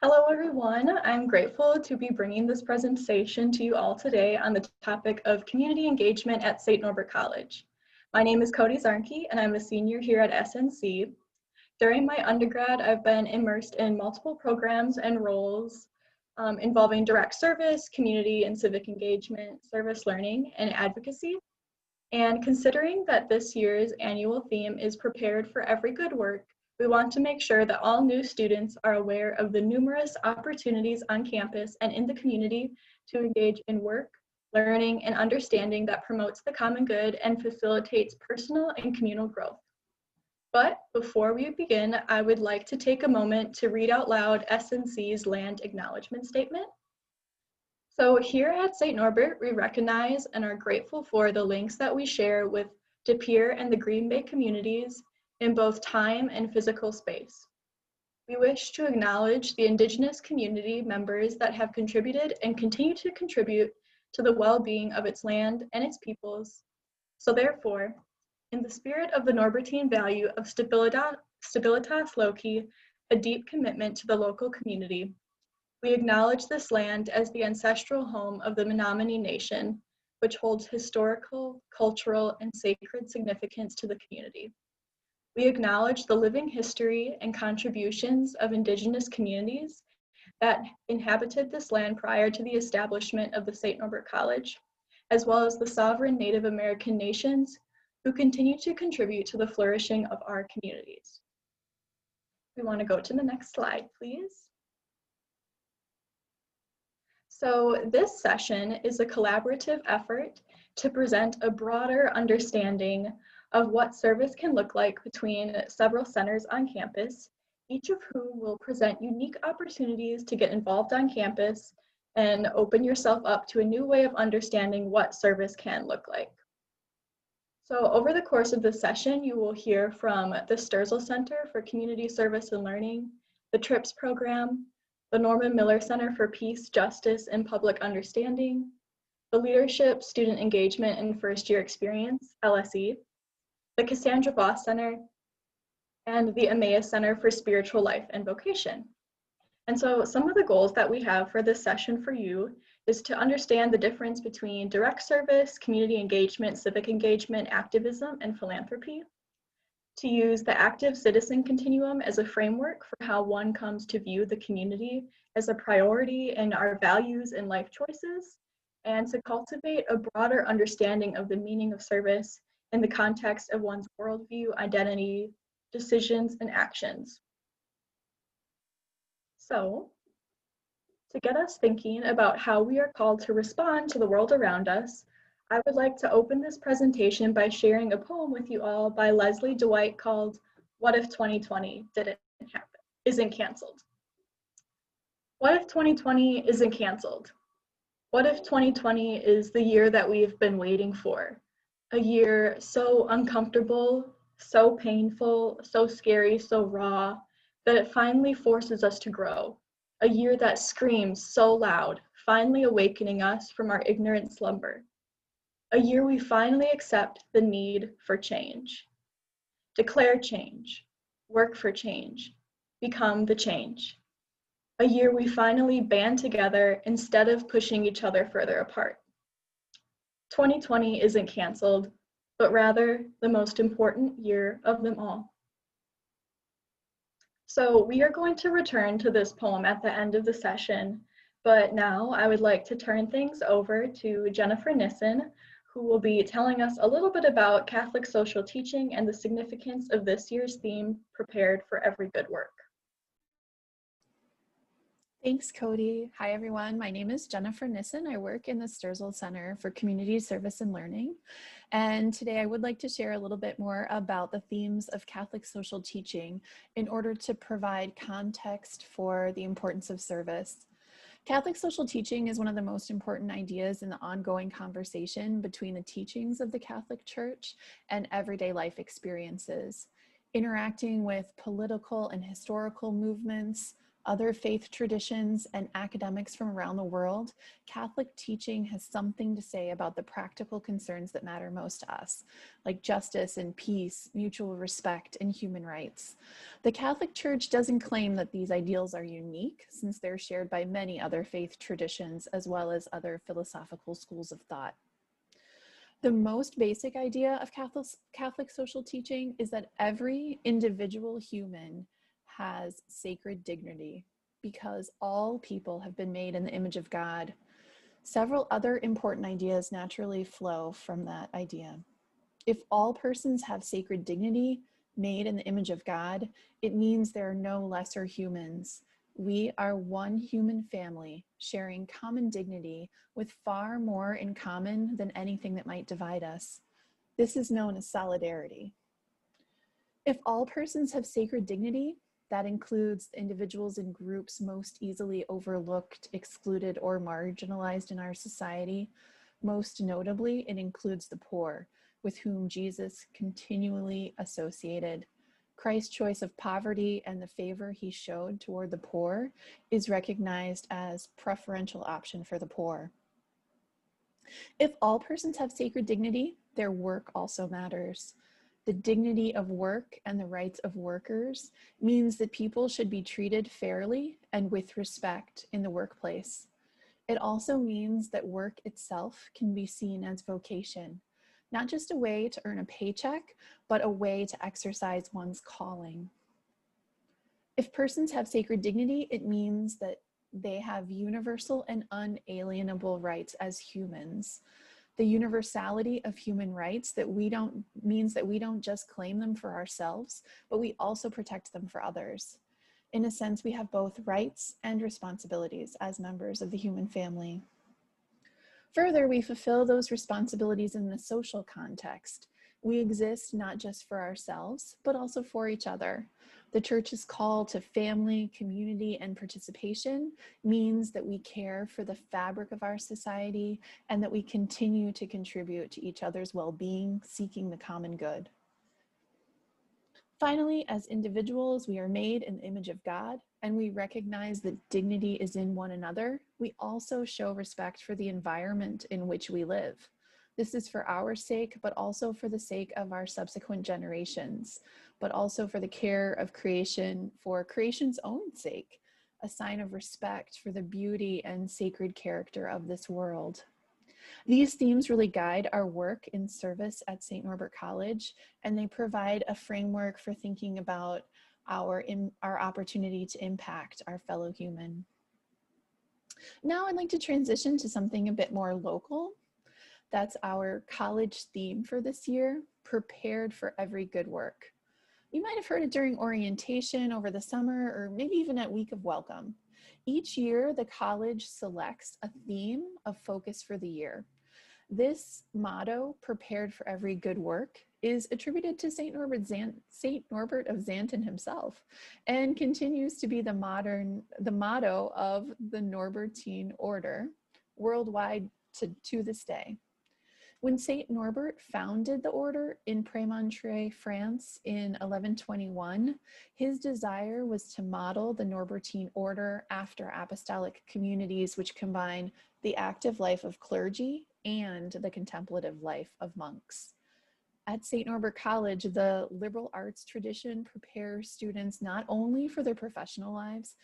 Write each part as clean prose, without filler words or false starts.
Hello, everyone. I'm grateful to be bringing this presentation to you all today on the topic of community engagement at St. Norbert College. My name is Cody Zarnke, and I'm a senior here at SNC. During my undergrad, I've been immersed in multiple programs and roles involving direct service, community and civic engagement, service learning, and advocacy. And considering that this year's annual theme is prepared for every good work, we want to make sure that all new students are aware of the numerous opportunities on campus and in the community to engage in work, learning, and understanding that promotes the common good and facilitates personal and communal growth. But before we begin, I would like to take a moment to read out loud SNC's Land Acknowledgement Statement. So here at St. Norbert, we recognize and are grateful for the links that we share with De Pere and the Green Bay communities in both time and physical space. We wish to acknowledge the Indigenous community members that have contributed and continue to contribute to the well-being of its land and its peoples. So therefore, in the spirit of the Norbertine value of stabilitas loci, a deep commitment to the local community, we acknowledge this land as the ancestral home of the Menominee Nation, which holds historical, cultural, and sacred significance to the community. We acknowledge the living history and contributions of Indigenous communities that inhabited this land prior to the establishment of the St. Norbert College, as well as the sovereign Native American nations who continue to contribute to the flourishing of our communities. We want to go to the next slide, please. So this session is a collaborative effort to present a broader understanding of what service can look like between several centers on campus, each of whom will present unique opportunities to get involved on campus and open yourself up to a new way of understanding what service can look like. So over the course of this session, you will hear from the Sturzel Center for Community Service and Learning, the TRIPS program, the Norman Miller Center for Peace, Justice, and Public Understanding, the Leadership, Student Engagement, and First Year Experience, LSE, the Cassandra Voss Center, and the Emmaus Center for Spiritual Life and Vocation. And so some of the goals that we have for this session for you is to understand the difference between direct service, community engagement, civic engagement, activism, and philanthropy, to use the active citizen continuum as a framework for how one comes to view the community as a priority in our values and life choices, and to cultivate a broader understanding of the meaning of service in the context of one's worldview, identity, decisions, and actions. So, to get us thinking about how we are called to respond to the world around us, I would like to open this presentation by sharing a poem with you all by Leslie Dwight called "What If 2020 Isn't Canceled?" What if 2020 isn't canceled? What if 2020 is the year that we've been waiting for? A year so uncomfortable, so painful, so scary, so raw, that it finally forces us to grow. A year that screams so loud, finally awakening us from our ignorant slumber. A year we finally accept the need for change. Declare change, work for change, become the change. A year we finally band together instead of pushing each other further apart. 2020 isn't canceled, but rather the most important year of them all. So we are going to return to this poem at the end of the session, but now I would like to turn things over to Jennifer Nissen, who will be telling us a little bit about Catholic social teaching and the significance of this year's theme, Prepared for Every Good Work. Thanks, Cody. Hi, everyone. My name is Jennifer Nissen. I work in the Sturzel Center for Community Service and Learning. And today I would like to share a little bit more about the themes of Catholic social teaching in order to provide context for the importance of service. Catholic social teaching is one of the most important ideas in the ongoing conversation between the teachings of the Catholic Church and everyday life experiences, interacting with political and historical movements, other faith traditions, and academics from around the world, Catholic teaching has something to say about the practical concerns that matter most to us, like justice and peace, mutual respect, and human rights. The Catholic Church doesn't claim that these ideals are unique, since they're shared by many other faith traditions, as well as other philosophical schools of thought. The most basic idea of Catholic social teaching is that every individual human has sacred dignity because all people have been made in the image of God. Several other important ideas naturally flow from that idea. If all persons have sacred dignity made in the image of God, it means there are no lesser humans. We are one human family sharing common dignity with far more in common than anything that might divide us. This is known as solidarity. If all persons have sacred dignity, that includes individuals and groups most easily overlooked, excluded, or marginalized in our society. Most notably, it includes the poor, with whom Jesus continually associated. Christ's choice of poverty and the favor he showed toward the poor is recognized as preferential option for the poor. If all persons have sacred dignity, their work also matters. The dignity of work and the rights of workers means that people should be treated fairly and with respect in the workplace. It also means that work itself can be seen as vocation, not just a way to earn a paycheck, but a way to exercise one's calling. If persons have sacred dignity, it means that they have universal and unalienable rights as humans. The universality of human rights means that we don't just claim them for ourselves, but we also protect them for others. In a sense, we have both rights and responsibilities as members of the human family. Further, we fulfill those responsibilities in the social context. We exist not just for ourselves, but also for each other. The Church's call to family, community, and participation means that we care for the fabric of our society and that we continue to contribute to each other's well-being, seeking the common good. Finally, as individuals, we are made in the image of God, and we recognize that dignity is in one another. We also show respect for the environment in which we live. This is for our sake, but also for the sake of our subsequent generations, but also for the care of creation, for creation's own sake, a sign of respect for the beauty and sacred character of this world. These themes really guide our work in service at St. Norbert College, and they provide a framework for thinking about our opportunity to impact our fellow human. Now I'd like to transition to something a bit more local. That's our college theme for this year, prepared for every good work. You might have heard it during orientation over the summer, or maybe even at Week of Welcome. Each year, the college selects a theme of focus for the year. This motto, prepared for every good work, is attributed to St. Norbert of Xanten himself, and continues to be the motto of the Norbertine Order worldwide to this day. When St. Norbert founded the order in Prémontré, France in 1121, his desire was to model the Norbertine order after apostolic communities which combine the active life of clergy and the contemplative life of monks. At St. Norbert College, the liberal arts tradition prepares students not only for their professional lives,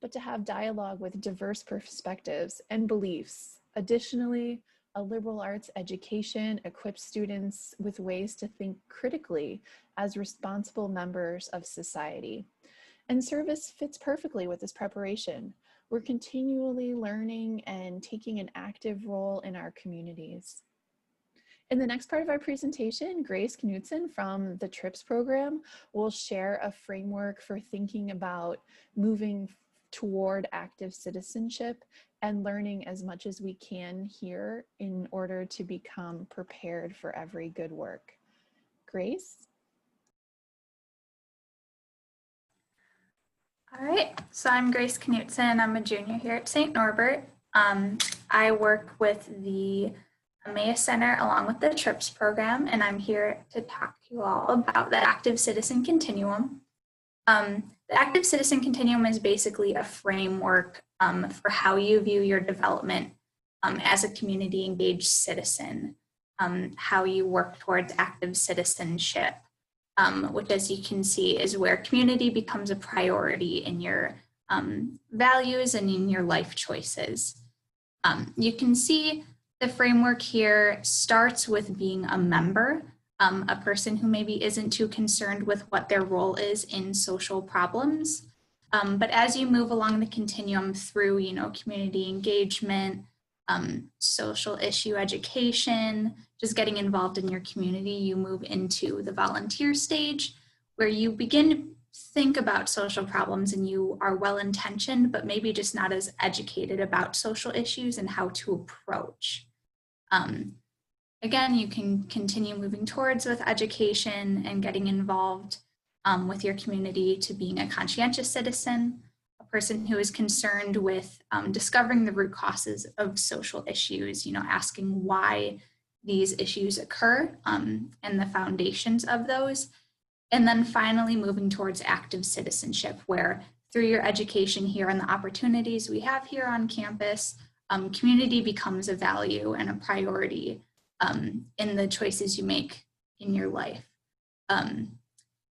but to have dialogue with diverse perspectives and beliefs. Additionally, a liberal arts education equips students with ways to think critically as responsible members of society. And service fits perfectly with this preparation. We're continually learning and taking an active role in our communities. In the next part of our presentation, Grace Knudsen from the TRIPS program will share a framework for thinking about moving toward active citizenship and learning as much as we can here in order to become prepared for every good work. Grace? All right, so I'm Grace Knudsen. I'm a junior here at St. Norbert. I work with the Emmaus Center along with the TRIPS program, and I'm here to talk to you all about the Active Citizen Continuum. The The active citizen continuum is basically a framework for how you view your development as a community engaged citizen, how you work towards active citizenship, which, as you can see, is where community becomes a priority in your values and in your life choices. You can see the framework here starts with being a member, a person who maybe isn't too concerned with what their role is in social problems. But as you move along the continuum through, community engagement, social issue education, just getting involved in your community, you move into the volunteer stage where you begin to think about social problems and you are well-intentioned, but maybe just not as educated about social issues and how to approach. Again, you can continue moving towards with education and getting involved with your community to being a conscientious citizen, a person who is concerned with discovering the root causes of social issues, asking why these issues occur and the foundations of those. And then finally moving towards active citizenship, where through your education here and the opportunities we have here on campus, community becomes a value and a priority in the choices you make in your life.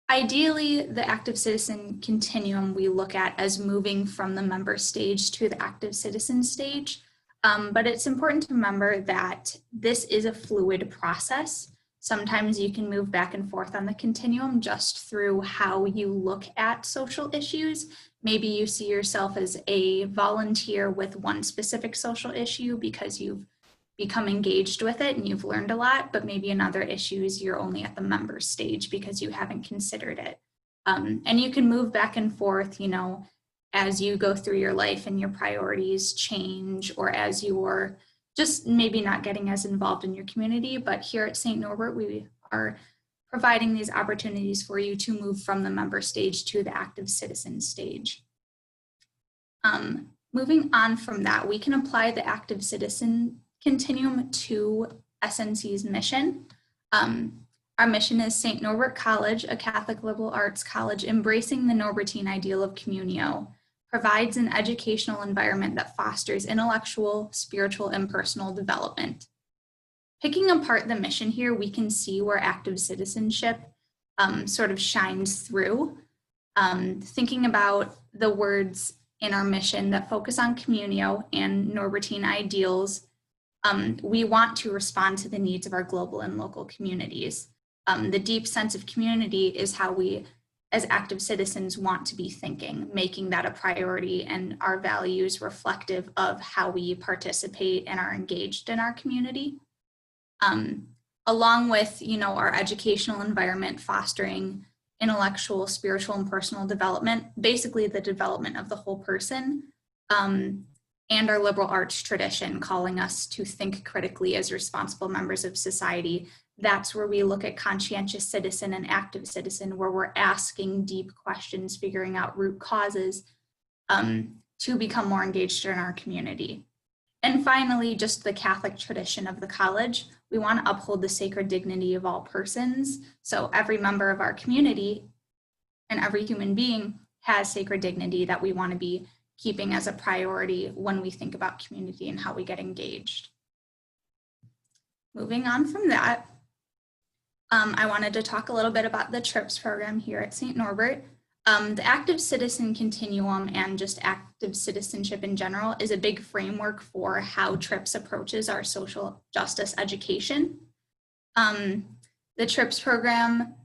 Ideally, the active citizen continuum we look at as moving from the member stage to the active citizen stage, but it's important to remember that this is a fluid process. Sometimes you can move back and forth on the continuum just through how you look at social issues. Maybe you see yourself as a volunteer with one specific social issue because you've become engaged with it and you've learned a lot, but maybe in other issues you're only at the member stage because you haven't considered it. And you can move back and forth, as you go through your life and your priorities change, or as you're just maybe not getting as involved in your community. But here at St. Norbert, we are providing these opportunities for you to move from the member stage to the active citizen stage. Moving on from that, we can apply the active citizen continuum to SNC's mission. Our mission is St. Norbert College, a Catholic liberal arts college embracing the Norbertine ideal of communio, provides an educational environment that fosters intellectual, spiritual, and personal development. Picking apart the mission here, we can see where active citizenship sort of shines through. Thinking about the words in our mission that focus on communio and Norbertine ideals, we want to respond to the needs of our global and local communities. The deep sense of community is how we, as active citizens, want to be thinking, making that a priority, and our values reflective of how we participate and are engaged in our community. Along with, our educational environment fostering intellectual, spiritual, and personal development, basically the development of the whole person, and our liberal arts tradition calling us to think critically as responsible members of society. That's where we look at conscientious citizen and active citizen, where we're asking deep questions, figuring out root causes to become more engaged in our community. And finally, just the Catholic tradition of the college. We want to uphold the sacred dignity of all persons. So every member of our community and every human being has sacred dignity that we want to be keeping as a priority when we think about community and how we get engaged. Moving on from that, I wanted to talk a little bit about the TRIPS program here at St. Norbert. The active citizen continuum and just active citizenship in general is a big framework for how TRIPS approaches our social justice education. The TRIPS program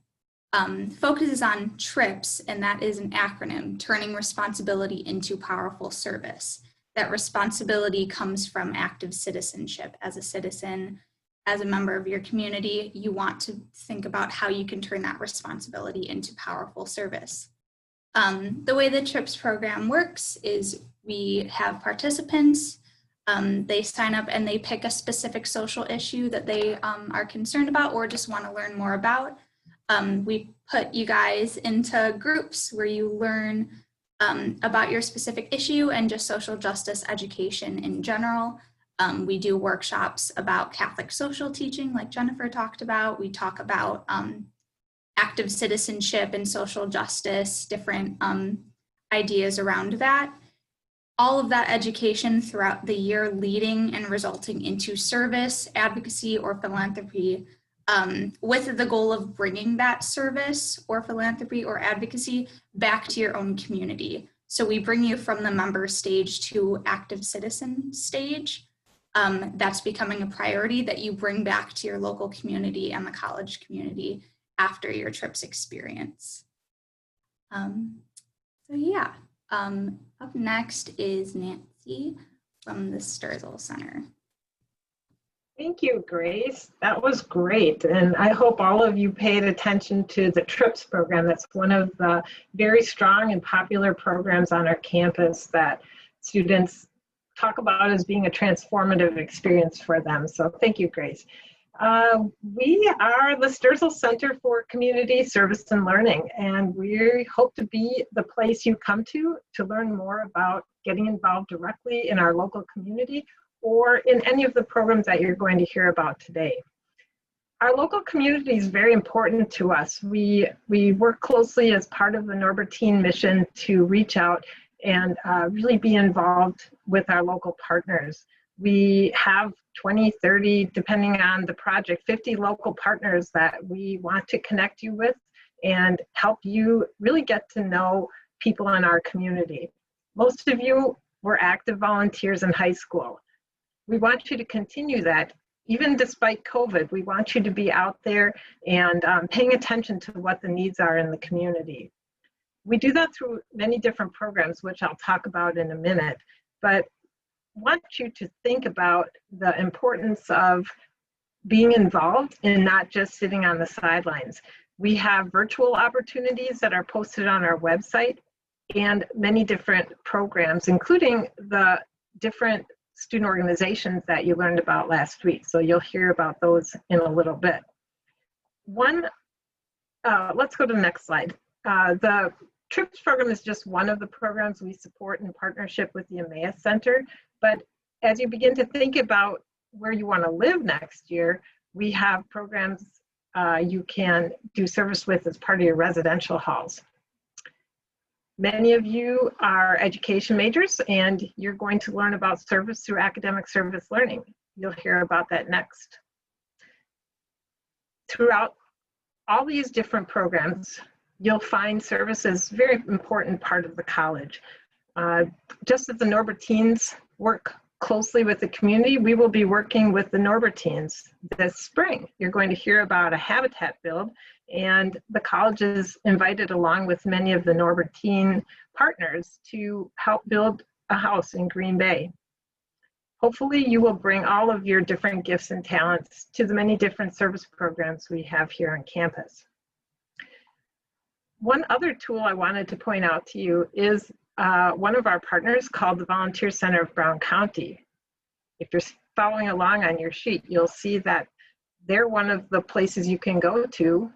focuses on TRIPS, and that is an acronym, turning responsibility into powerful service. That responsibility comes from active citizenship. As a citizen, as a member of your community, you want to think about how you can turn that responsibility into powerful service. The way the TRIPS program works is we have participants, they sign up and they pick a specific social issue that they are concerned about or just want to learn more about. We put you guys into groups where you learn about your specific issue and just social justice education in general. We do workshops about Catholic social teaching like Jennifer talked about. We talk about active citizenship and social justice, different ideas around that. All of that education throughout the year leading and resulting into service, advocacy, or philanthropy, with the goal of bringing that service or philanthropy or advocacy back to your own community. So we bring you from the member stage to active citizen stage. That's becoming a priority that you bring back to your local community and the college community after your TRIPS experience. So yeah, up next is Nancy from the Sturzel Center. Thank you, Grace. That was great. And I hope all of you paid attention to the TRIPS program. That's one of the very strong and popular programs on our campus that students talk about as being a transformative experience for them. So thank you, Grace. We are the Sturzel Center for Community Service and Learning, and we hope to be the place you come to learn more about getting involved directly in our local community or in any of the programs that you're going to hear about today. Our local community is very important to us. We work closely as part of the Norbertine mission to reach out and really be involved with our local partners. We have 20, 30, depending on the project, 50 local partners that we want to connect you with and help you really get to know people in our community. Most of you were active volunteers in high school. We want you to continue that. Even despite COVID, we want you to be out there and paying attention to what the needs are in the community. We do that through many different programs, which I'll talk about in a minute, but want you to think about the importance of being involved and not just sitting on the sidelines. We have virtual opportunities that are posted on our website and many different programs, including the different student organizations that you learned about last week. So you'll hear about those in a little bit. Let's go to the next slide. The TRIPS program is just one of the programs we support in partnership with the Emmaus Center. But as you begin to think about where you want to live next year, we have programs you can do service with as part of your residential halls. Many of you are education majors and you're going to learn about service through academic service learning. You'll hear about that next. Throughout all these different programs, you'll find service is a very important part of the college. Just as the Norbertines work closely with the community, we will be working with the Norbertines this spring. You're going to hear about a habitat build, and the college is invited along with many of the Norbertine partners to help build a house in Green Bay. Hopefully you will bring all of your different gifts and talents to the many different service programs we have here on campus. One other tool I wanted to point out to you is one of our partners called the Volunteer Center of Brown County. If you're following along on your sheet, you'll see that they're one of the places you can go to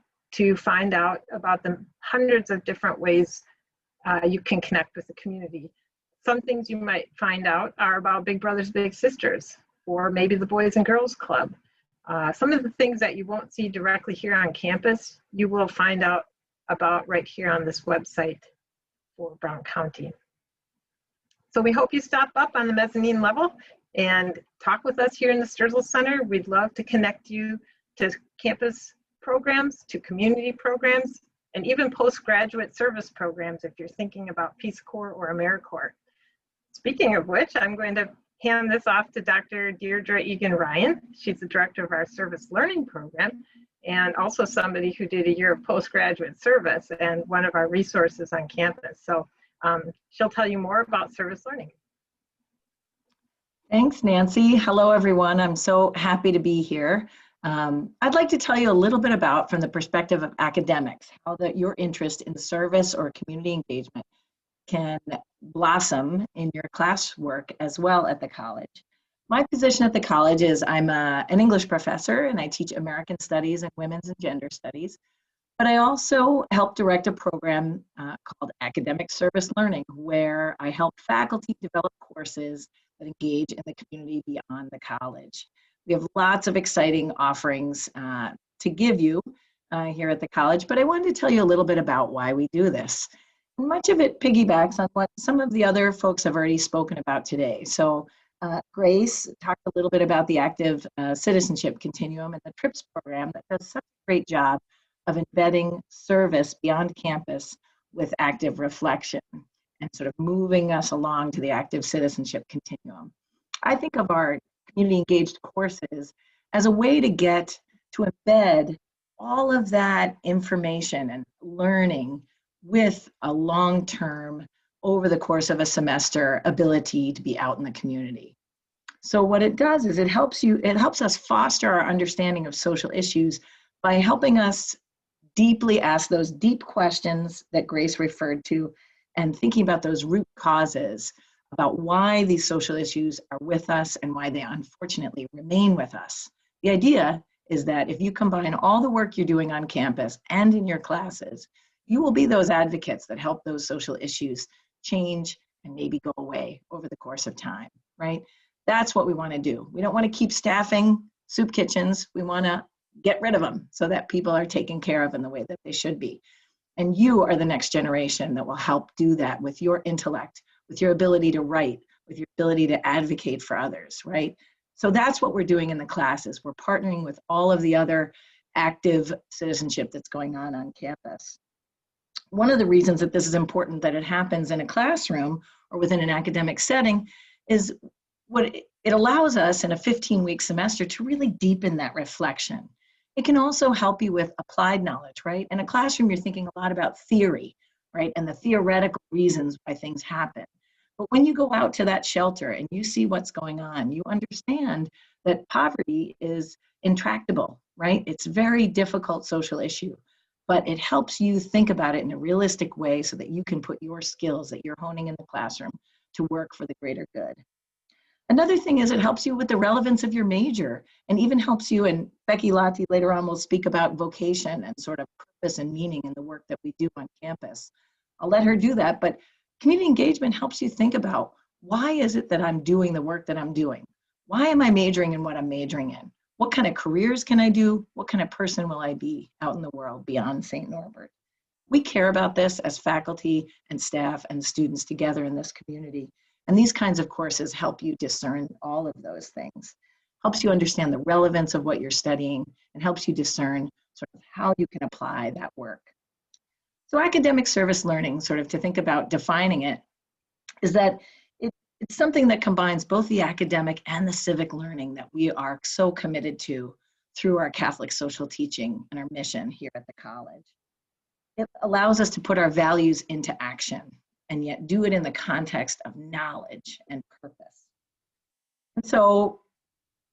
find out about the hundreds of different ways you can connect with the community. Some things you might find out are about Big Brothers Big Sisters, or maybe the Boys and Girls Club. Some of the things that you won't see directly here on campus, you will find out about right here on this website for Brown County. So we hope you stop up on the mezzanine level and talk with us here in the Sturzel Center. We'd love to connect you to campus programs, to community programs, and even postgraduate service programs if you're thinking about Peace Corps or AmeriCorps. Speaking of which, I'm going to hand this off to Dr. Deirdre Egan-Ryan. She's the director of our service learning program, and also somebody who did a year of postgraduate service and one of our resources on campus. So she'll tell you more about service learning. Thanks, Nancy. Hello, everyone. I'm so happy to be here. I'd like to tell you a little bit about, from the perspective of academics, how your interest in service or community engagement can blossom in your classwork as well at the college. My position at the college is I'm an English professor, and I teach American Studies and Women's and Gender Studies. But I also help direct a program called Academic Service Learning, where I help faculty develop courses that engage in the community beyond the college. We have lots of exciting offerings to give you here at the college, but I wanted to tell you a little bit about why we do this. Much of it piggybacks on what some of the other folks have already spoken about today. So Grace talked a little bit about the active citizenship continuum and the TRIPS program that does such a great job of embedding service beyond campus with active reflection and sort of moving us along to the active citizenship continuum. I think of our community engaged courses as a way to get to embed all of that information and learning with a long-term, over the course of a semester, ability to be out in the community. So what it does is it helps us foster our understanding of social issues by helping us deeply ask those deep questions that Grace referred to and thinking about those root causes about why these social issues are with us and why they unfortunately remain with us. The idea is that if you combine all the work you're doing on campus and in your classes, you will be those advocates that help those social issues change and maybe go away over the course of time, right? That's what we want to do. We don't want to keep staffing soup kitchens. We want to get rid of them so that people are taken care of in the way that they should be. And you are the next generation that will help do that with your intellect, with your ability to write, with your ability to advocate for others, right? So that's what we're doing in the classes. We're partnering with all of the other active citizenship that's going on campus. One of the reasons that this is important that it happens in a classroom or within an academic setting is what it allows us in a 15-week semester to really deepen that reflection. It can also help you with applied knowledge, right? In a classroom, you're thinking a lot about theory, right? And the theoretical reasons why things happen. But when you go out to that shelter and you see what's going on, you understand that poverty is intractable, right? It's a very difficult social issue, but it helps you think about it in a realistic way so that you can put your skills that you're honing in the classroom to work for the greater good. Another thing is it helps you with the relevance of your major and even helps you, and Becky Lottie later on will speak about vocation and sort of purpose and meaning in the work that we do on campus. I'll let her do that, but community engagement helps you think about why is it that I'm doing the work that I'm doing? Why am I majoring in what I'm majoring in? What kind of careers can I do? What kind of person will I be out in the world beyond St. Norbert? We care about this as faculty and staff and students together in this community. And these kinds of courses help you discern all of those things, helps you understand the relevance of what you're studying, and helps you discern sort of how you can apply that work. So academic service learning, sort of to think about defining it, is that it's something that combines both the academic and the civic learning that we are so committed to through our Catholic social teaching and our mission here at the college. It allows us to put our values into action and yet do it in the context of knowledge and purpose. And so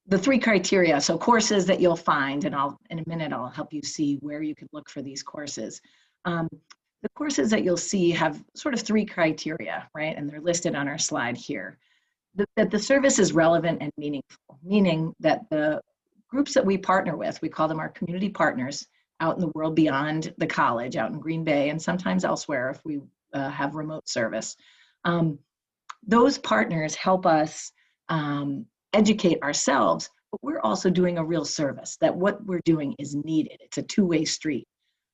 the three criteria, so courses that you'll find, and in a minute I'll help you see where you can look for these courses. The courses that you'll see have sort of three criteria, right? And they're listed on our slide here. That the service is relevant and meaningful, meaning that the groups that we partner with, we call them our community partners out in the world beyond the college, out in Green Bay and sometimes elsewhere if we have remote service. Those partners help us educate ourselves, but we're also doing a real service, that what we're doing is needed. It's a two-way street.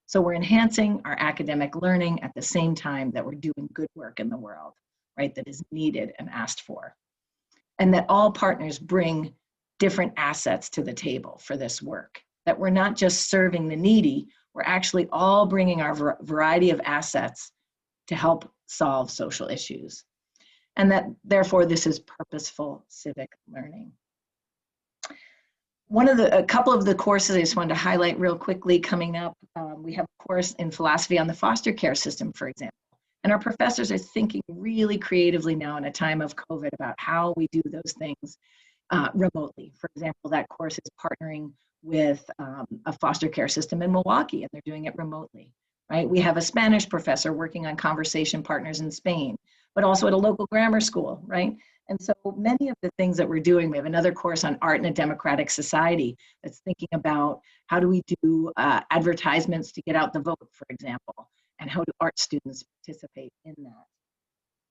So we're enhancing our academic learning at the same time that we're doing good work in the world, right, that is needed and asked for. And that all partners bring different assets to the table for this work, that we're not just serving the needy, we're actually all bringing our variety of assets to help solve social issues. And that therefore this is purposeful civic learning. A couple of the courses I just wanted to highlight real quickly coming up. We have a course in philosophy on the foster care system, for example. And our professors are thinking really creatively now in a time of COVID about how we do those things remotely. For example, that course is partnering with a foster care system in Milwaukee, and they're doing it remotely, right? We have a Spanish professor working on conversation partners in Spain, but also at a local grammar school, right? And so many of the things that we're doing, we have another course on art in a democratic society that's thinking about how do we do advertisements to get out the vote, for example, and how do art students participate in that,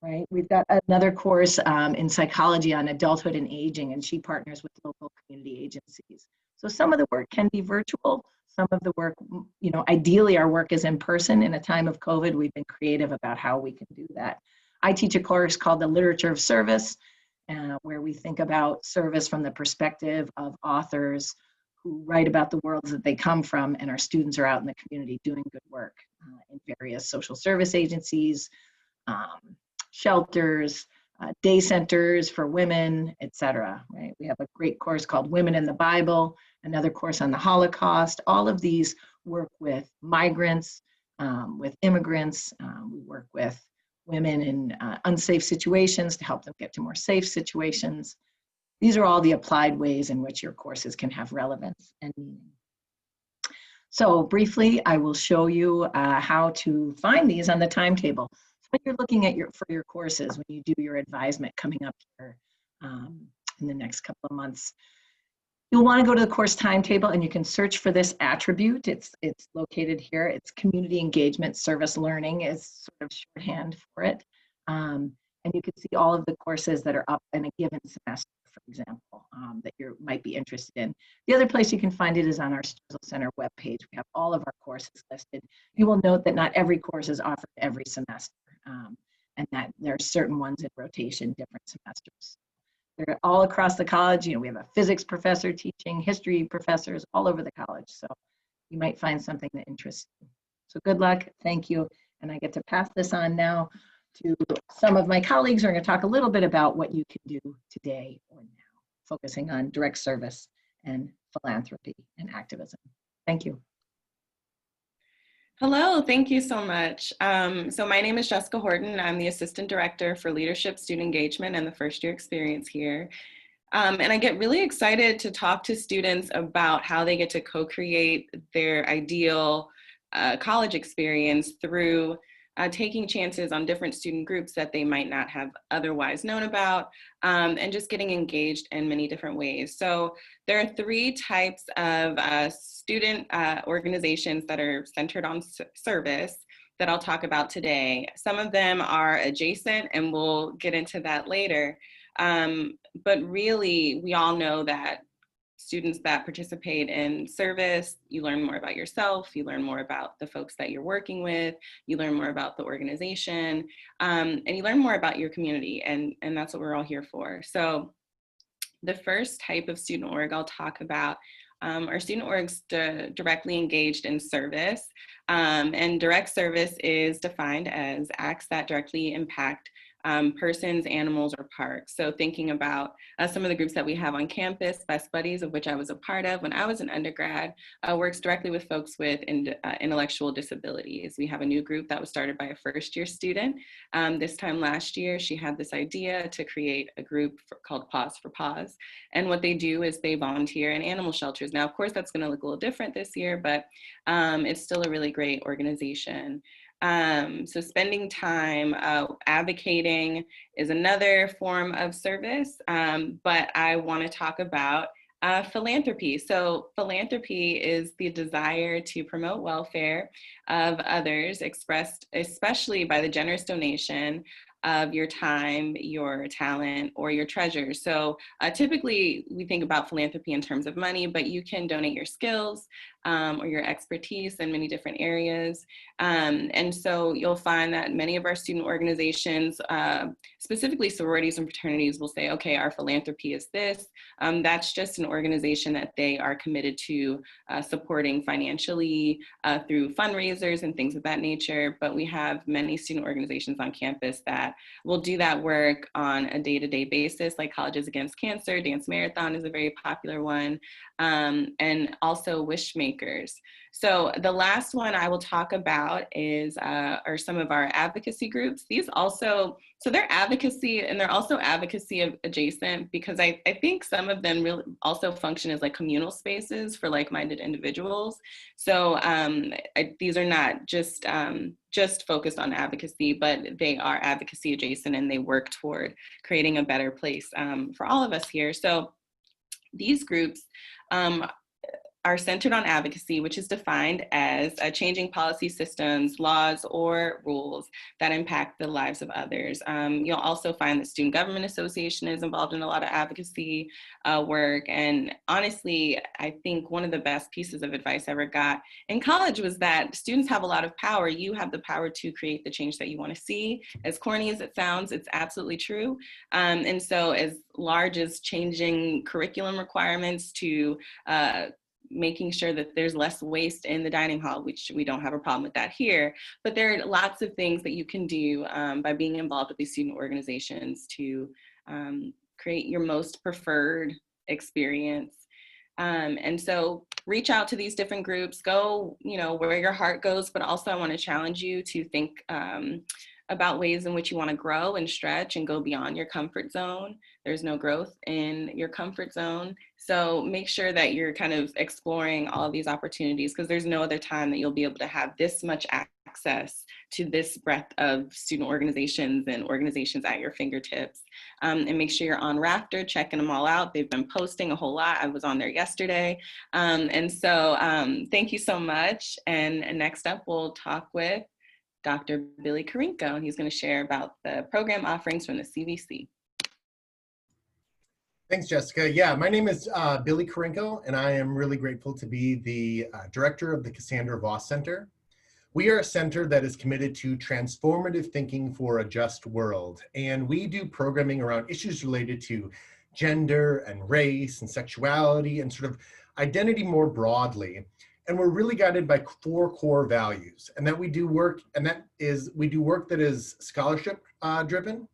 right? We've got another course in psychology on adulthood and aging, and she partners with local community agencies. So some of the work can be virtual, some of the work, ideally our work is in person. In a time of COVID, we've been creative about how we can do that. I teach a course called The Literature of Service, where we think about service from the perspective of authors who write about the worlds that they come from, and our students are out in the community doing good work in various social service agencies, shelters, day centers for women, etc. Right? We have a great course called Women in the Bible, another course on the Holocaust. All of these work with migrants, with immigrants. We work with women in unsafe situations to help them get to more safe situations. These are all the applied ways in which your courses can have relevance and meaning. So briefly, I will show you how to find these on the timetable. So when you're looking at for your courses, when you do your advisement coming up here in the next couple of months, you'll want to go to the course timetable and you can search for this attribute. It's located here. It's community engagement service learning is sort of shorthand for it. And you can see all of the courses that are up in a given semester, for example, that you might be interested in. The other place you can find it is on our Sturgill Center webpage. We have all of our courses listed. You will note that not every course is offered every semester, and that there are certain ones in rotation different semesters. They're all across the college. We have a physics professor teaching, history professors all over the college. So you might find something that interests you. So good luck, thank you. And I get to pass this on now to some of my colleagues who are going to talk a little bit about what you can do today or now, focusing on direct service and philanthropy and activism. Thank you. Hello, thank you so much. So my name is Jessica Horton. I'm the Assistant Director for Leadership, Student Engagement, and the First Year Experience here. And I get really excited to talk to students about how they get to co-create their ideal college experience through taking chances on different student groups that they might not have otherwise known about, and just getting engaged in many different ways. So there are 3 types of student organizations that are centered on service that I'll talk about today. Some of them are adjacent, and we'll get into that later. But really, we all know that students that participate in service, you learn more about yourself, you learn more about the folks that you're working with, you learn more about the organization, and you learn more about your community, and that's what we're all here for. So the first type of student org I'll talk about are student orgs directly engaged in service, and direct service is defined as acts that directly impact persons, animals, or parks. So thinking about some of the groups that we have on campus, Best Buddies, of which I was a part of when I was an undergrad, works directly with folks with intellectual disabilities. We have a new group that was started by a first-year student. This time last year, she had this idea to create a group called Pause for Pause. And what they do is they volunteer in animal shelters. Now, of course, that's going to look a little different this year, but it's still a really great organization. So spending time advocating is another form of service, but I want to talk about philanthropy. So philanthropy is the desire to promote welfare of others, expressed especially by the generous donation of your time, your talent, or your treasures. So typically we think about philanthropy in terms of money, but you can donate your skills or your expertise in many different areas. And so you'll find that many of our student organizations, specifically sororities and fraternities, will say, okay, our philanthropy is this. That's just an organization that they are committed to supporting financially through fundraisers and things of that nature. But we have many student organizations on campus that will do that work on a day-to-day basis, like Colleges Against Cancer. Dance Marathon is a very popular one, and also Wish Makers. So the last one I will talk about is are some of our advocacy groups. These also, so they're advocacy, and they're also advocacy adjacent, because I think some of them really also function as like communal spaces for like-minded individuals. So these are not just focused on advocacy, but they are advocacy adjacent, and they work toward creating a better place for all of us here. So these groups are centered on advocacy, which is defined as changing policy systems, laws, or rules that impact the lives of others. You'll also find that Student Government Association is involved in a lot of advocacy work. And honestly, I think one of the best pieces of advice I ever got in college was that students have a lot of power. You have the power to create the change that you want to see. As corny as it sounds, it's absolutely true. And so as large as changing curriculum requirements to making sure that there's less waste in the dining hall, which we don't have a problem with that here, but there are lots of things that you can do by being involved with these student organizations to create your most preferred experience. And so reach out to these different groups, go, where your heart goes, but also I want to challenge you to think about ways in which you want to grow and stretch and go beyond your comfort zone. There's no growth in your comfort zone. So make sure that you're kind of exploring all of these opportunities, because there's no other time that you'll be able to have this much access to this breadth of student organizations and organizations at your fingertips. And make sure you're on Raptor, checking them all out. They've been posting a whole lot. I was on there yesterday. And so thank you so much. And next up, we'll talk with Dr. Billy Karinko, and he's going to share about the program offerings from the CVC. Thanks, Jessica. Yeah, my name is Billy Karinko, and I am really grateful to be the director of the Cassandra Voss Center. We are a center that is committed to transformative thinking for a just world, and we do programming around issues related to gender and race and sexuality and sort of identity more broadly. And we're really guided by 4 core values, and that we do work, we do work that is scholarship driven,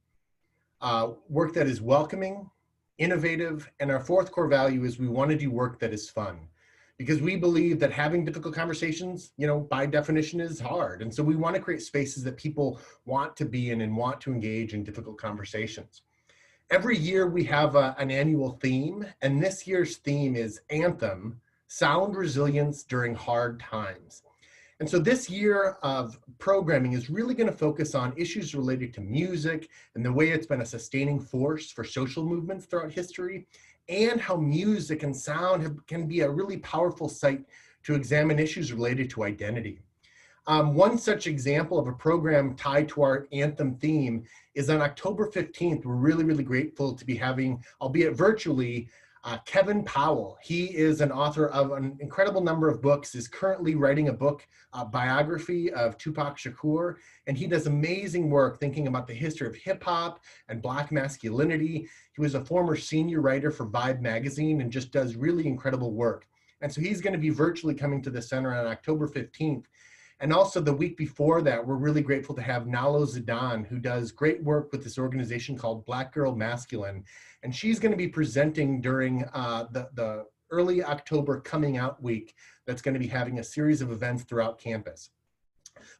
work that is welcoming, innovative, and our 4th core value is we want to do work that is fun, because we believe that having difficult conversations, by definition is hard. And so we want to create spaces that people want to be in and want to engage in difficult conversations. Every year we have an annual theme, and this year's theme is Anthem, Sound Resilience During Hard Times. And so this year of programming is really going to focus on issues related to music and the way it's been a sustaining force for social movements throughout history, and how music and sound can be a really powerful site to examine issues related to identity. One such example of a program tied to our Anthem theme is on October 15th. We're really, really grateful to be having, albeit virtually, Kevin Powell. He is an author of an incredible number of books, is currently writing a book, biography of Tupac Shakur, and he does amazing work thinking about the history of hip hop and Black masculinity. He was a former senior writer for Vibe magazine and just does really incredible work. And so he's going to be virtually coming to the center on October 15th. And also the week before that, we're really grateful to have Nalo Zidane, who does great work with this organization called Black Girl Masculine. And she's going to be presenting during the early October coming out week that's going to be having a series of events throughout campus.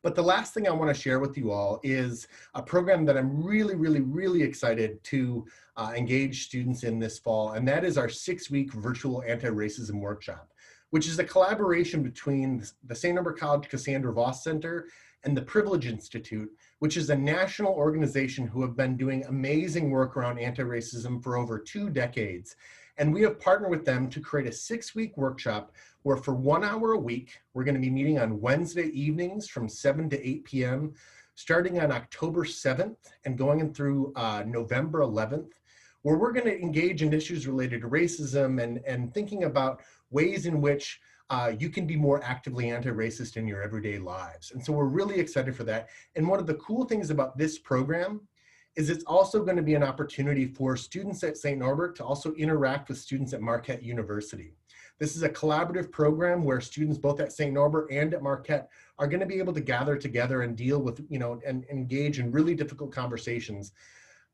But the last thing I want to share with you all is a program that I'm really, really, really excited to engage students in this fall. And that is our 6-week virtual anti-racism workshop, which is a collaboration between the St. Norbert College Cassandra Voss Center and the Privilege Institute, which is a national organization who have been doing amazing work around anti-racism for over 2 decades. And we have partnered with them to create a 6-week workshop where for 1 hour a week, we're going to be meeting on Wednesday evenings from 7 to 8 p.m., starting on October 7th and going through November 11th, where we're going to engage in issues related to racism and thinking about ways in which you can be more actively anti-racist in your everyday lives. And so we're really excited for that. And one of the cool things about this program is it's also going to be an opportunity for students at St. Norbert to also interact with students at Marquette University. This is a collaborative program where students both at St. Norbert and at Marquette are going to be able to gather together and deal with, and engage in really difficult conversations.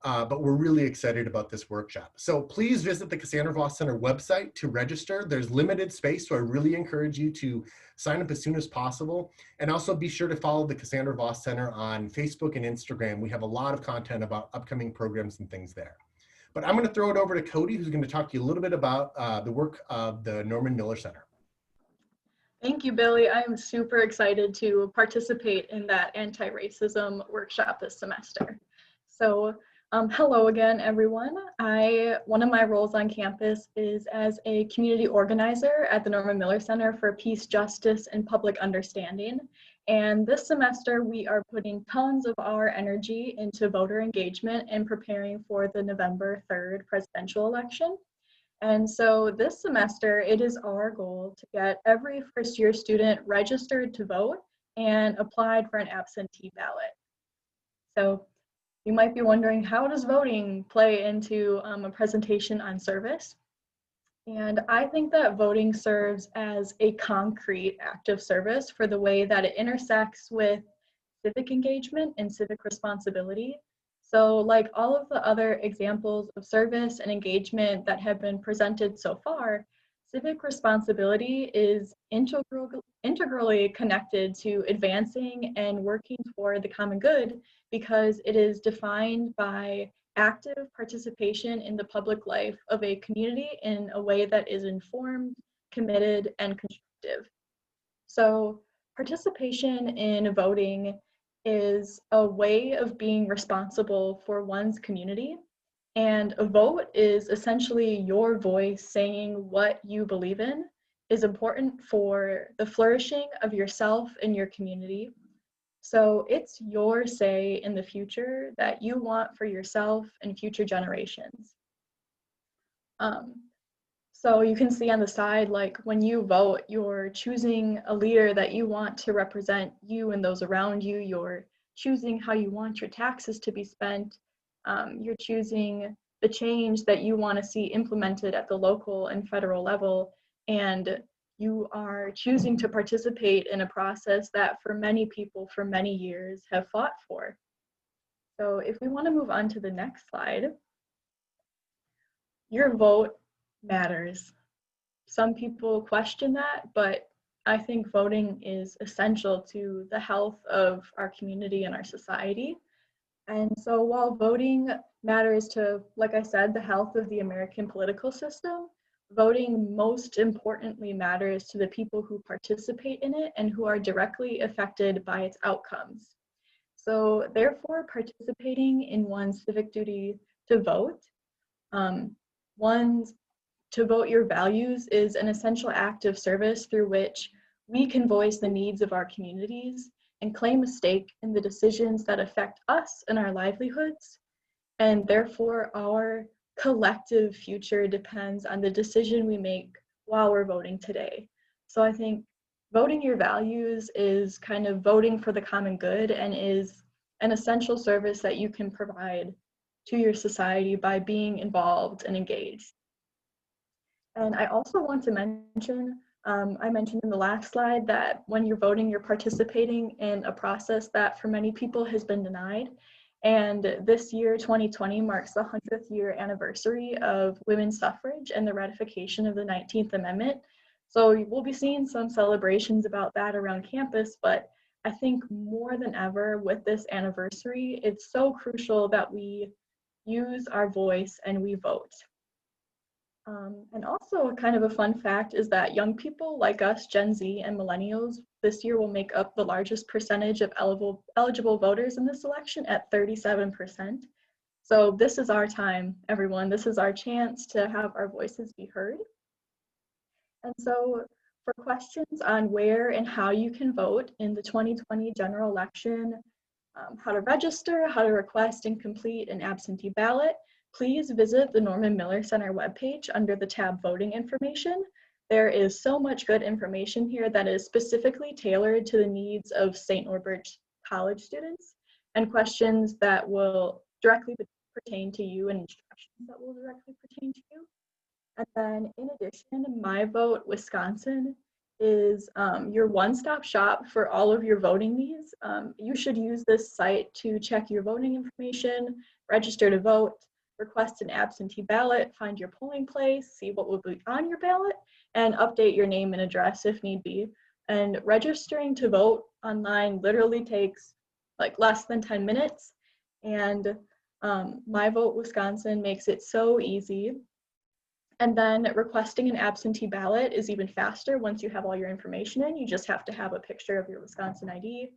But we're really excited about this workshop. So please visit the Cassandra Voss Center website to register. There's limited space, so I really encourage you to sign up as soon as possible. And also be sure to follow the Cassandra Voss Center on Facebook and Instagram. We have a lot of content about upcoming programs and things there. But I'm going to throw it over to Cody, who's going to talk to you a little bit about the work of the Norman Miller Center. Thank you, Billy. I'm super excited to participate in that anti-racism workshop this semester. So Hello again, everyone. One of my roles on campus is as a community organizer at the Norman Miller Center for Peace, Justice, and Public Understanding. And this semester, we are putting tons of our energy into voter engagement and preparing for the November 3rd presidential election. And so this semester, it is our goal to get every first-year student registered to vote and applied for an absentee ballot. So you might be wondering, how does voting play into a presentation on service? And I think that voting serves as a concrete act of service for the way that it intersects with civic engagement and civic responsibility. So like all of the other examples of service and engagement that have been presented so far, civic responsibility is integrally connected to advancing and working toward the common good because it is defined by active participation in the public life of a community in a way that is informed, committed, and constructive. So participation in voting is a way of being responsible for one's community. And a vote is essentially your voice saying what you believe in is important for the flourishing of yourself and your community. So it's your say in the future that you want for yourself and future generations. So you can see on the side, like when you vote, you're choosing a leader that you want to represent you and those around you. You're choosing how you want your taxes to be spent. You're choosing the change that you want to see implemented at the local and federal level. And you are choosing to participate in a process that for many people for many years have fought for. So if we want to move on to the next slide, your vote matters. Some people question that, but I think voting is essential to the health of our community and our society. And so while voting matters to, like I said, the health of the American political system, voting most importantly matters to the people who participate in it and who are directly affected by its outcomes. So therefore, participating in one's civic duty to vote, to vote your values is an essential act of service through which we can voice the needs of our communities and claim a stake in the decisions that affect us and our livelihoods. And therefore, our collective future depends on the decision we make while we're voting today. So I think voting your values is kind of voting for the common good and is an essential service that you can provide to your society by being involved and engaged. And I also want to mention, I mentioned in the last slide that when you're voting, you're participating in a process that for many people has been denied. And this year, 2020, marks the 100th year anniversary of women's suffrage and the ratification of the 19th Amendment. So we'll be seeing some celebrations about that around campus, but I think more than ever with this anniversary, it's so crucial that we use our voice and we vote. And also kind of a fun fact is that young people like us, Gen Z and millennials, this year will make up the largest percentage of eligible voters in this election at 37%. So this is our time, everyone. This is our chance to have our voices be heard. And so for questions on where and how you can vote in the 2020 general election, how to register, how to request and complete an absentee ballot, please visit the Norman Miller Center webpage under the tab Voting Information. There is so much good information here that is specifically tailored to the needs of St. Norbert College students and questions that will directly pertain to you and instructions that will directly pertain to you. And then in addition, My Vote Wisconsin is your one-stop shop for all of your voting needs. You should use this site to check your voting information, register to vote, request an absentee ballot, find your polling place, see what will be on your ballot, and update your name and address if need be. And registering to vote online literally takes like less than 10 minutes. And My Vote Wisconsin makes it so easy. And then requesting an absentee ballot is even faster once you have all your information in. You just have to have a picture of your Wisconsin ID.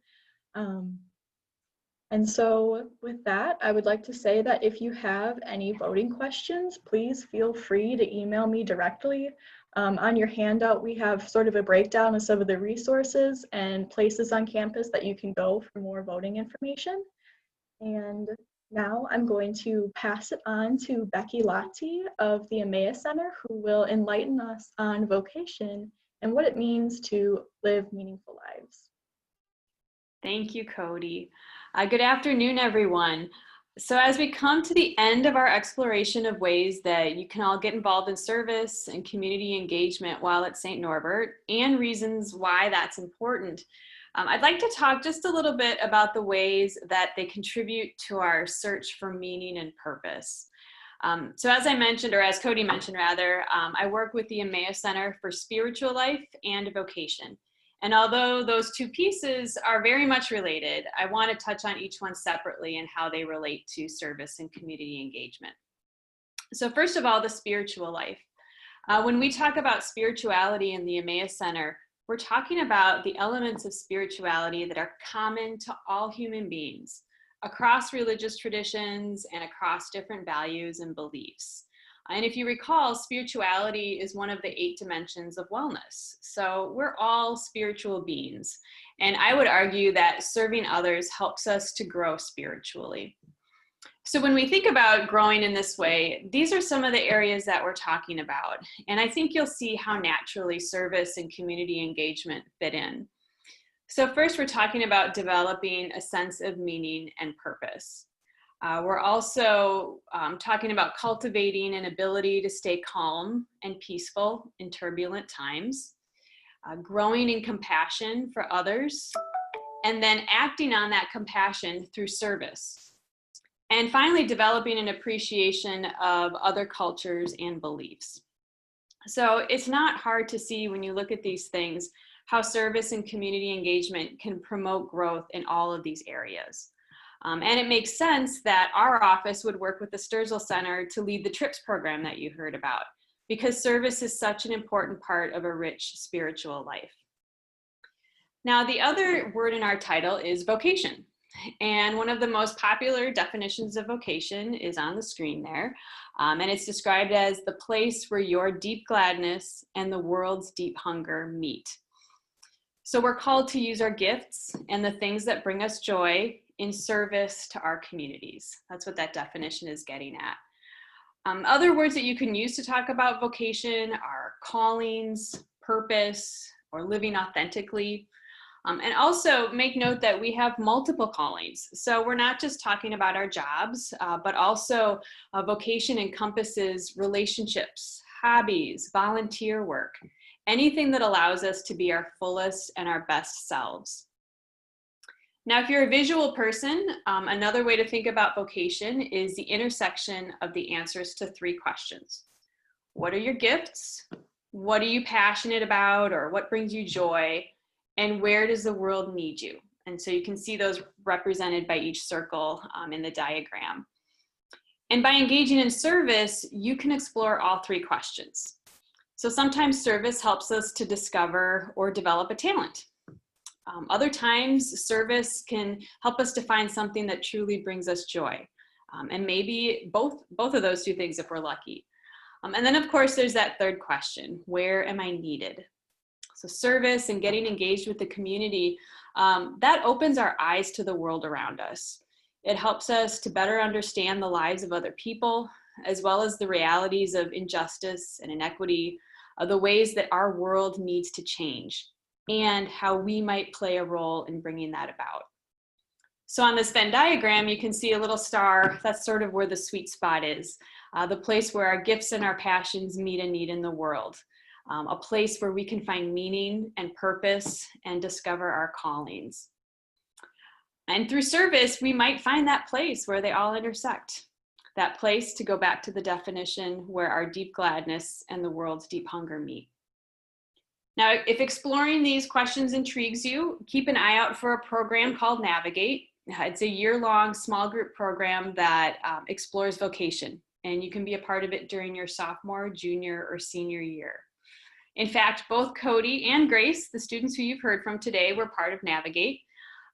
And so with that, I would like to say that if you have any voting questions, please feel free to email me directly. On your handout, we have sort of a breakdown of some of the resources and places on campus that you can go for more voting information. And now I'm going to pass it on to Becky Lottie of the Emmaus Center, who will enlighten us on vocation and what it means to live meaningful lives. Thank you, Cody. Good afternoon, everyone. So as we come to the end of our exploration of ways that you can all get involved in service and community engagement while at St. Norbert and reasons why that's important, I'd like to talk just a little bit about the ways that they contribute to our search for meaning and purpose. So as I mentioned, or as Cody mentioned rather, I work with the Emmaus Center for Spiritual Life and Vocation. And although those two pieces are very much related, I want to touch on each one separately and how they relate to service and community engagement. So first of all, the spiritual life. When we talk about spirituality in the Emmaus Center, we're talking about the elements of spirituality that are common to all human beings across religious traditions and across different values and beliefs. And if you recall, spirituality is one of the 8 dimensions of wellness. So we're all spiritual beings. And I would argue that serving others helps us to grow spiritually. So when we think about growing in this way, these are some of the areas that we're talking about. And I think you'll see how naturally service and community engagement fit in. So first, we're talking about developing a sense of meaning and purpose. We're also talking about cultivating an ability to stay calm and peaceful in turbulent times, growing in compassion for others, and then acting on that compassion through service. And finally, developing an appreciation of other cultures and beliefs. So it's not hard to see when you look at these things how service and community engagement can promote growth in all of these areas. And it makes sense that our office would work with the Sturgill Center to lead the TRIPS program that you heard about, because service is such an important part of a rich spiritual life. Now, the other word in our title is vocation. And one of the most popular definitions of vocation is on the screen there. And it's described as the place where your deep gladness and the world's deep hunger meet. So we're called to use our gifts and the things that bring us joy in service to our communities. That's what that definition is getting at. Other words that you can use to talk about vocation are callings, purpose, or living authentically. And also make note that we have multiple callings. So we're not just talking about our jobs, but also vocation encompasses relationships, hobbies, volunteer work, anything that allows us to be our fullest and our best selves. Now, if you're a visual person, another way to think about vocation is the intersection of the answers to 3 questions. What are your gifts? What are you passionate about, or what brings you joy? And where does the world need you? And so you can see those represented by each circle in the diagram. And by engaging in service, you can explore all 3 questions. So sometimes service helps us to discover or develop a talent. Other times, service can help us to find something that truly brings us joy. And maybe both of those 2 things if we're lucky. And then, of course, there's that 3rd question: where am I needed? So service and getting engaged with the community, that opens our eyes to the world around us. It helps us to better understand the lives of other people, as well as the realities of injustice and inequity, the ways that our world needs to change, and how we might play a role in bringing that about. So on this Venn diagram, you can see a little star. That's sort of where the sweet spot is, the place where our gifts and our passions meet a need in the world, a place where we can find meaning and purpose and discover our callings. And through service, we might find that place where they all intersect, that place, to go back to the definition, where our deep gladness and the world's deep hunger meet. Now, if exploring these questions intrigues you, keep an eye out for a program called Navigate. It's a year-long small group program that explores vocation, and you can be a part of it during your sophomore, junior, or senior year. In fact, both Cody and Grace, the students who you've heard from today, were part of Navigate.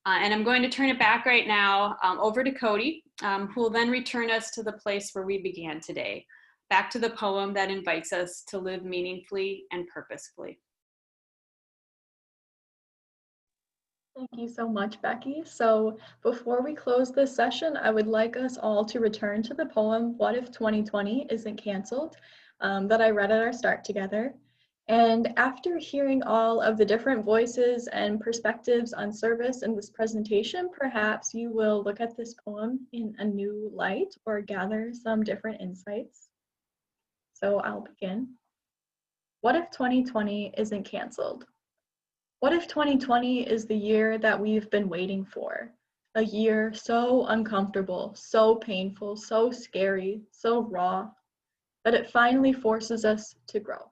And I'm going to turn it back right now over to Cody, who will then return us to the place where we began today, back to the poem that invites us to live meaningfully and purposefully. Thank you so much, Becky. So before we close this session, I would like us all to return to the poem, What If 2020 Isn't Canceled, that I read at our start together. And after hearing all of the different voices and perspectives on service in this presentation, perhaps you will look at this poem in a new light or gather some different insights. So I'll begin. What if 2020 isn't canceled? What if 2020 is the year that we've been waiting for? A year so uncomfortable, so painful, so scary, so raw, that it finally forces us to grow.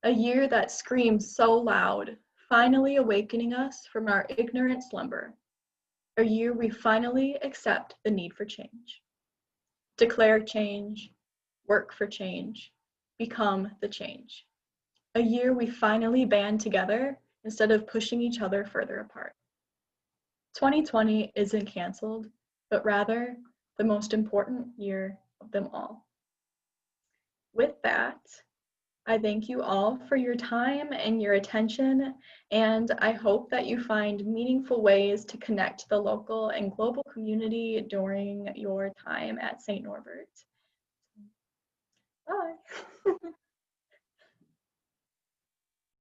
A year that screams so loud, finally awakening us from our ignorant slumber. A year we finally accept the need for change. Declare change, work for change, become the change. A year we finally band together instead of pushing each other further apart. 2020 isn't canceled, but rather the most important year of them all. With that, I thank you all for your time and your attention, and I hope that you find meaningful ways to connect to the local and global community during your time at St. Norbert. Bye.